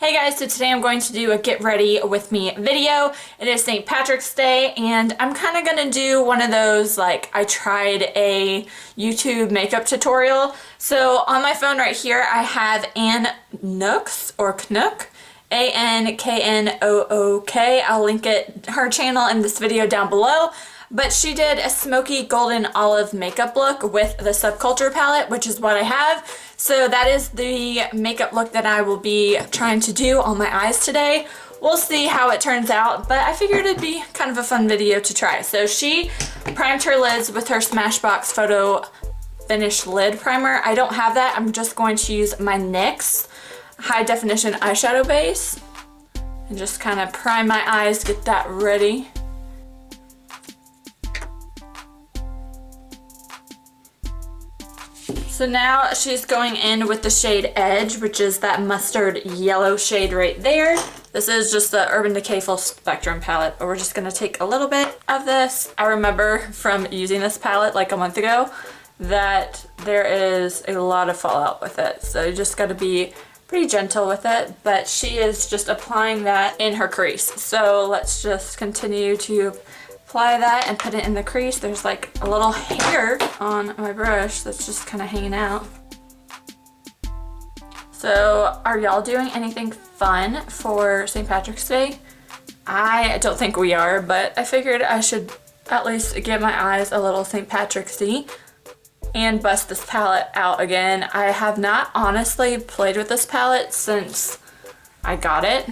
Hey guys, so today I'm going to do a get ready with me video. It is St. Patrick's Day and I'm kind of going to do one of those like I tried a YouTube makeup tutorial. So on my phone right here I have An Knook or Knook, A-N-K-N-O-O-K. I'll link her channel in this video down below. But she did a smoky golden olive makeup look with the Subculture palette, which is what I have. So that is the makeup look that I will be trying to do on my eyes today. We'll see how it turns out, but I figured it'd be kind of a fun video to try. So she primed her lids with her Smashbox Photo Finish Lid Primer. I don't have that. I'm just going to use my NYX High Definition Eyeshadow Base and just kind of prime my eyes, get that ready. So now she's going in with the shade Edge, which is that mustard yellow shade right there. This is just the Urban Decay Full Spectrum palette, but we're just gonna take a little bit of this. I remember from using this palette like a month ago that there is a lot of fallout with it. So you just gotta be pretty gentle with it, but she is just applying that in her crease. So let's just continue to apply that and put it in the crease. There's like a little hair on my brush that's just kind of hanging out. So are y'all doing anything fun for St. Patrick's Day? I don't think we are, but I figured I should at least give my eyes a little St. Patrick's-y and bust this palette out again. I have not honestly played with this palette since I got it.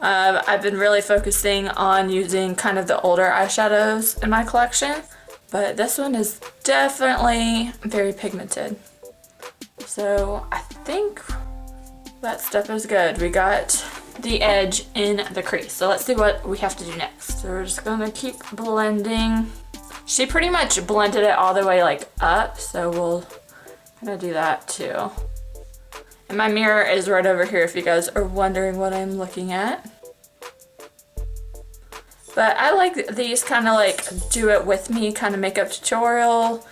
I've been really focusing on using kind of the older eyeshadows in my collection, but this one is definitely very pigmented. So I think that stuff is good. We got the edge in the crease. So let's see what we have to do next. So we're just gonna keep blending. She pretty much blended it all the way like up, so we'll kind of do that too. And my mirror is right over here if you guys are wondering what I'm looking at. But I like these kind of like do it with me kind of makeup tutorial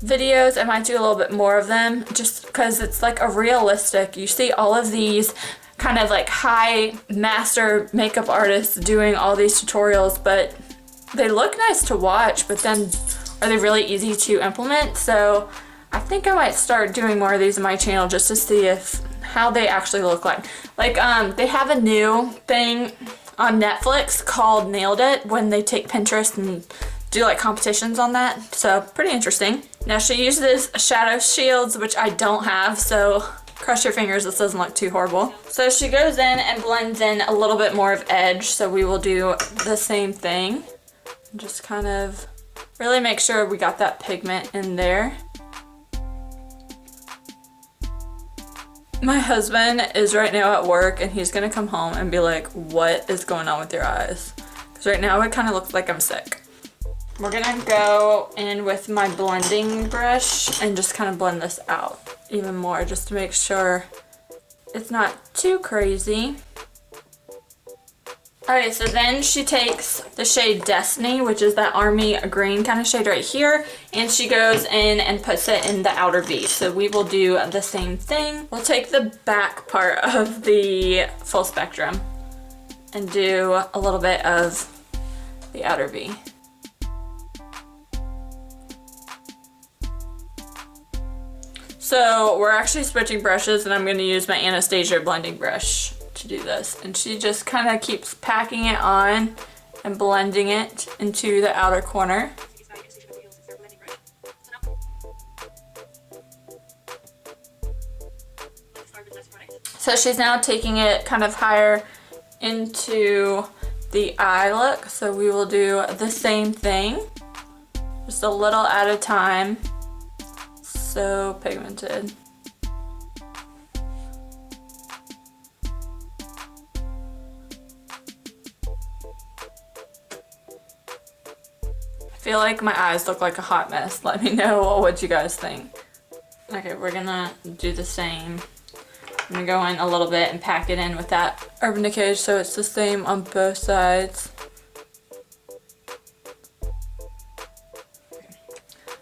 videos. I might do a little bit more of them just because it's like a realistic, you see all of these kind of like high master makeup artists doing all these tutorials, but they look nice to watch, but then are they really easy to implement? So I think I might start doing more of these on my channel just to see how they actually look like. Like they have a new thing on Netflix called Nailed It when they take Pinterest and do like competitions on that. So pretty interesting. Now she uses shadow shields, which I don't have, so cross your fingers this doesn't look too horrible. So she goes in and blends in a little bit more of edge, so we will do the same thing. Just kind of really make sure we got that pigment in there. My husband is right now at work and he's gonna come home and be like, what is going on with your eyes? Because right now it kind of looks like I'm sick. We're gonna go in with my blending brush and just kind of blend this out even more just to make sure it's not too crazy. Alright, so then she takes the shade Destiny, which is that army green kind of shade right here, and she goes in and puts it in the outer V. So we will do the same thing. We'll take the back part of the full spectrum and do a little bit of the outer V. So we're actually switching brushes and I'm going to use my Anastasia blending brush to do this, and she just kind of keeps packing it on and blending it into the outer corner. So she's now taking it kind of higher into the eye look, so we will do the same thing, just a little at a time. So pigmented. I feel like my eyes look like a hot mess. Let me know what you guys think. Okay, we're gonna do the same. I'm gonna go in a little bit and pack it in with that Urban Decay so it's the same on both sides.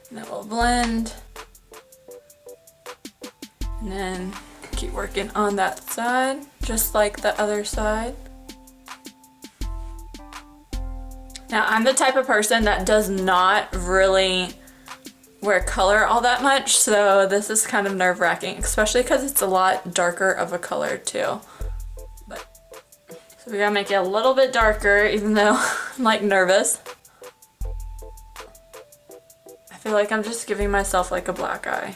And then we'll blend. And then keep working on that side. just like the other side. Now, I'm the type of person that does not really wear color all that much, so this is kind of nerve-wracking, especially because it's a lot darker of a color too. But so we gotta make it a little bit darker, even though I'm like nervous. I feel like I'm just giving myself like a black eye.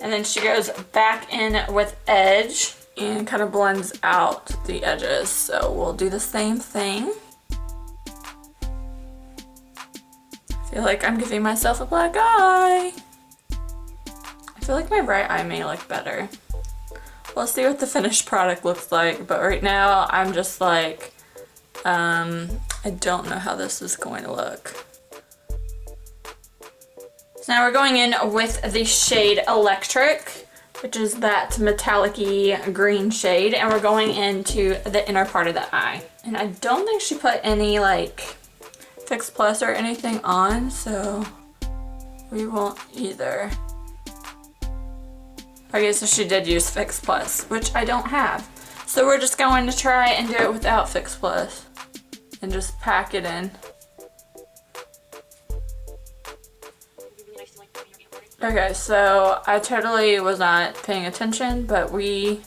And then she goes back in with Edge and kind of blends out the edges. So we'll do the same thing. I feel like I'm giving myself a black eye. I feel like my right eye may look better. We'll see what the finished product looks like, but right now I'm just like, I don't know how this is going to look. So now we're going in with the shade Electric, which is that metallic-y green shade, and we're going into the inner part of the eye. And I don't think she put any like Fix Plus or anything on, so we won't either. Okay, so she did use Fix Plus, which I don't have. So we're just going to try and do it without Fix Plus and just pack it in. Okay, so I totally was not paying attention, but we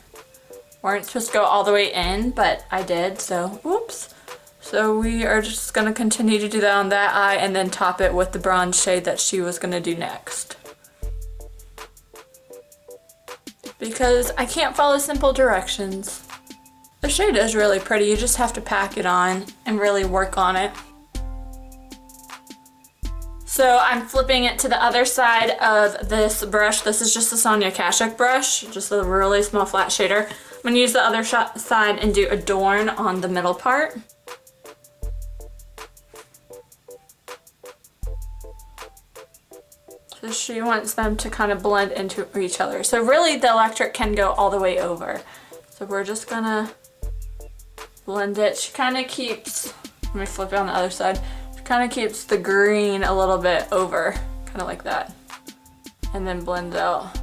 weren't supposed to go all the way in, but I did, so whoops. So we are just gonna continue to do that on that eye and then top it with the bronze shade that she was gonna do next. Because I can't follow simple directions. The shade is really pretty, you just have to pack it on and really work on it. So I'm flipping it to the other side of this brush. This is just a Sonia Kashuk brush, just a really small flat shader. I'm gonna use the other side and do Adorn on the middle part. So she wants them to kind of blend into each other. So really the Electric can go all the way over. So we're just gonna blend it. She kind of keeps, let me flip it on the other side. Kind of keeps the green a little bit over, kind of like that, and then blends out.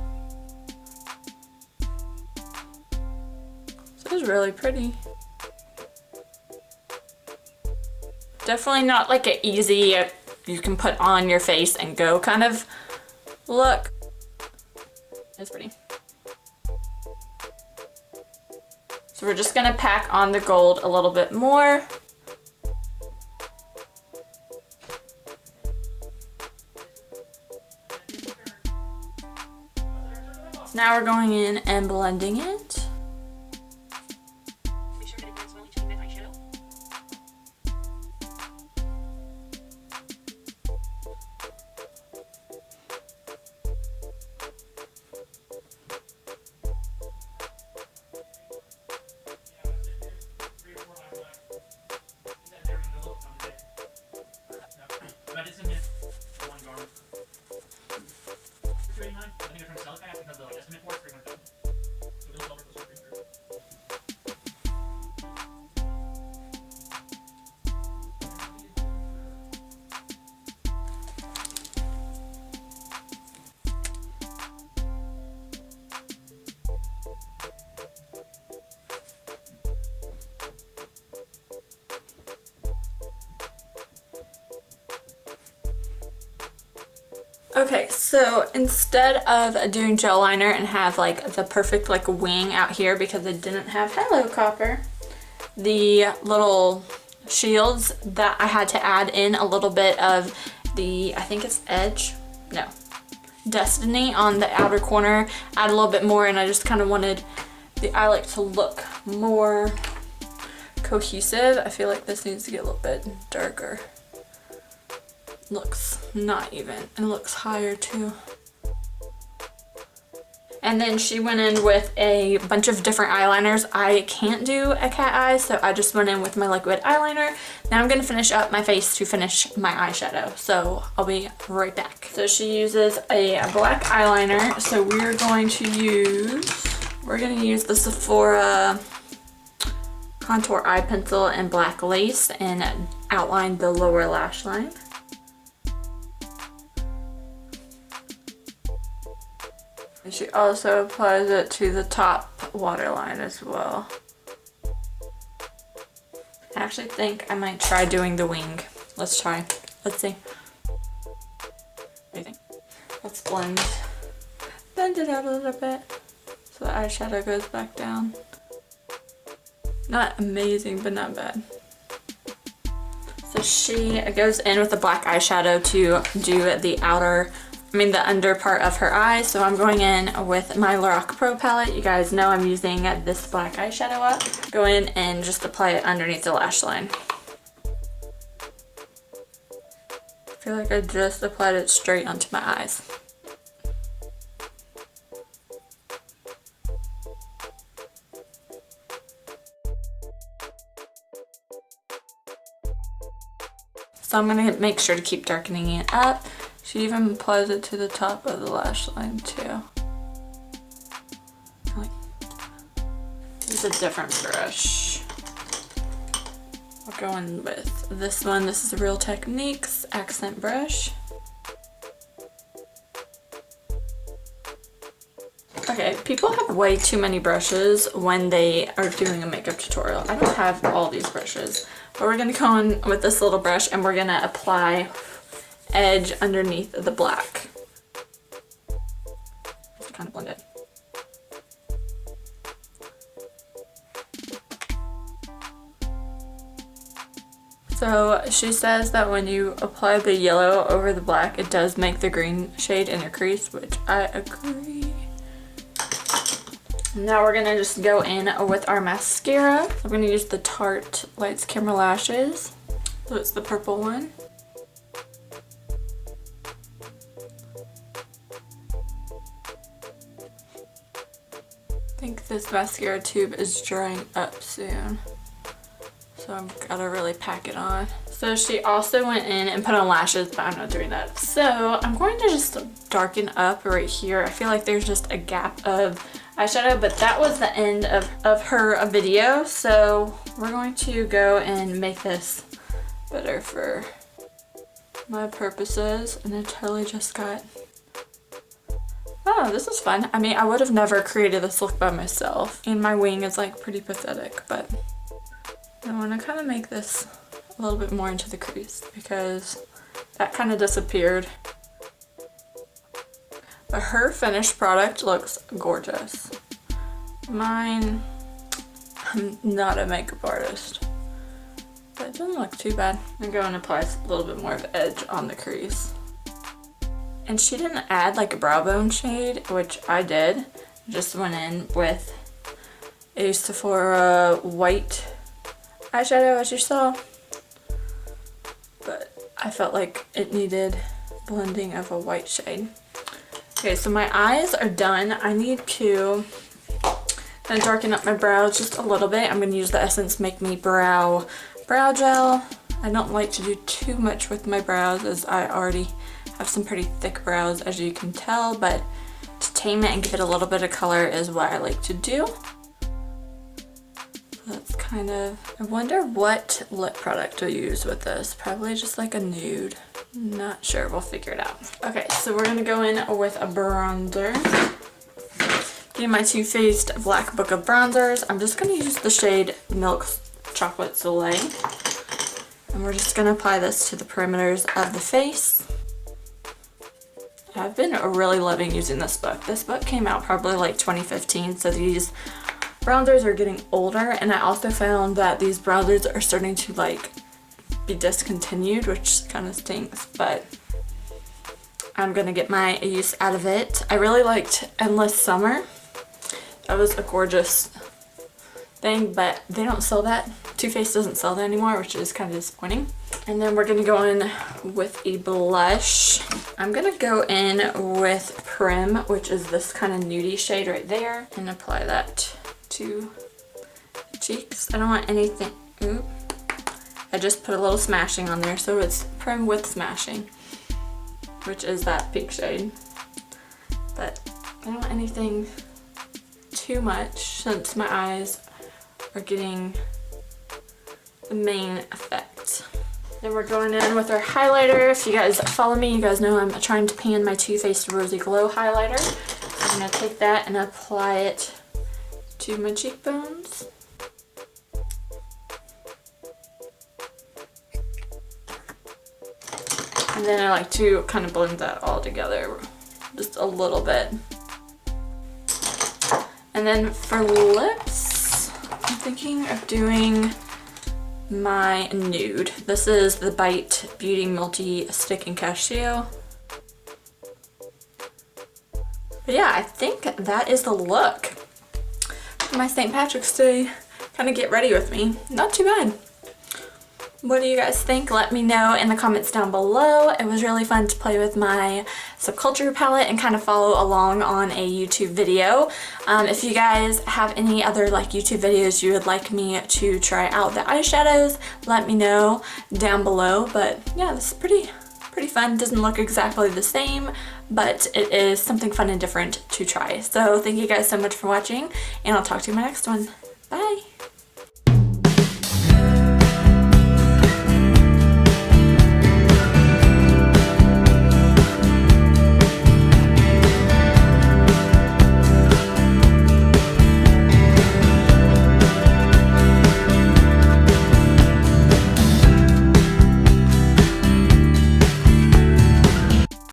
So it's really pretty. Definitely not like an easy, you can put on your face and go kind of look. It's pretty. So we're just gonna pack on the gold a little bit more. Now we're going in and blending it. Okay, so instead of doing gel liner and have like the perfect like wing out here because I didn't have Hello Copper, the little shields that I had to add in a little bit of the, I think it's Edge? No. Destiny on the outer corner, add a little bit more, and I just kind of wanted the eye like to look more cohesive. I feel like this needs to get a little bit darker. Looks not even, and looks higher too. And then she went in with a bunch of different eyeliners. I can't do a cat eye, so I just went in with my liquid eyeliner. Now I'm gonna finish up my face to finish my eyeshadow, so I'll be right back. So she uses a black eyeliner, so we're going to use the Sephora contour eye pencil and black lace and outline the lower lash line. she also applies it to the top waterline as well. I actually think I might try doing the wing. Let's try. Let's see. What do you think? Let's blend it out a little bit so the eyeshadow goes back down. Not amazing, but not bad. So she goes in with the black eyeshadow to do the under part of her eyes. So I'm going in with my Lorac Pro palette. You guys know I'm using this black eyeshadow up. Go in and just apply it underneath the lash line. I feel like I just applied it straight onto my eyes. So I'm going to make sure to keep darkening it up. She even applies it to the top of the lash line too. Use a different brush. We're going with this one. This is Real Techniques accent brush. Okay, people have way too many brushes when they are doing a makeup tutorial. I don't have all these brushes, but we're gonna go in with this little brush and we're gonna apply edge underneath the black. Just kind of blend it. So she says that when you apply the yellow over the black, it does make the green shade in your crease, which I agree. Now we're gonna just go in with our mascara. I'm gonna use the Tarte Lights Camera Lashes. So it's the purple one. I think this mascara tube is drying up soon, so I've gotta really pack it on. So she also went in and put on lashes, but I'm not doing that. So I'm going to just darken up right here. I feel like there's just a gap of eyeshadow, but that was the end of her video. So we're going to go and make this better for my purposes. And I totally just got, oh, this is fun. I mean, I would have never created this look by myself. And my wing is like pretty pathetic, but I want to kind of make this a little bit more into the crease because that kind of disappeared. But her finished product looks gorgeous. Mine, I'm not a makeup artist, but it doesn't look too bad. I'm going to apply a little bit more of edge on the crease. And she didn't add like a brow bone shade, which I did. Just went in with a Sephora white eyeshadow, as you saw. But I felt like it needed blending of a white shade. Okay, so my eyes are done. I need to kind of darken up my brows just a little bit. I'm going to use the Essence Make Me Brow Gel. I don't like to do too much with my brows as I already have some pretty thick brows, as you can tell, but to tame it and give it a little bit of color is what I like to do. So that's kind of, I wonder what lip product to use with this. Probably just like a nude. Not sure, we'll figure it out. Okay, so we're gonna go in with a bronzer. Getting my Too Faced Black Book of Bronzers. I'm just gonna use the shade Milk Chocolate Soleil. And we're just gonna apply this to the perimeters of the face. I've been really loving using this book. This book came out probably like 2015, so these bronzers are getting older, and I also found that these bronzers are starting to like be discontinued, which kind of stinks, but I'm gonna get my use out of it. I really liked Endless Summer. That was a gorgeous thing, but they don't sell that. Too Faced doesn't sell that anymore, which is kind of disappointing. And then we're gonna go in with a blush. I'm gonna go in with Prim, which is this kind of nudie shade right there, and apply that to the cheeks. I don't want anything, oop. I just put a little smashing on there, so it's Prim with smashing, which is that pink shade. But I don't want anything too much since my eyes are getting the main effect. Then we're going in with our highlighter. If you guys follow me, you guys know I'm trying to pan my Too Faced Rosy Glow highlighter. I'm gonna take that and apply it to my cheekbones. And then I like to kind of blend that all together just a little bit. And then for lips, I'm thinking of doing my nude. This is the Bite Beauty Multi Stick and Cashew. But yeah, I think that is the look for my St. Patrick's Day. Kind of get ready with me. Not too bad. What do you guys think? Let me know in the comments down below. It was really fun to play with my Subculture palette and kind of follow along on a YouTube video. If you guys have any other like YouTube videos you would like me to try out the eyeshadows, let me know down below. But yeah, this is pretty fun. Doesn't look exactly the same, but it is something fun and different to try. So thank you guys so much for watching, and I'll talk to you in my next one. Bye!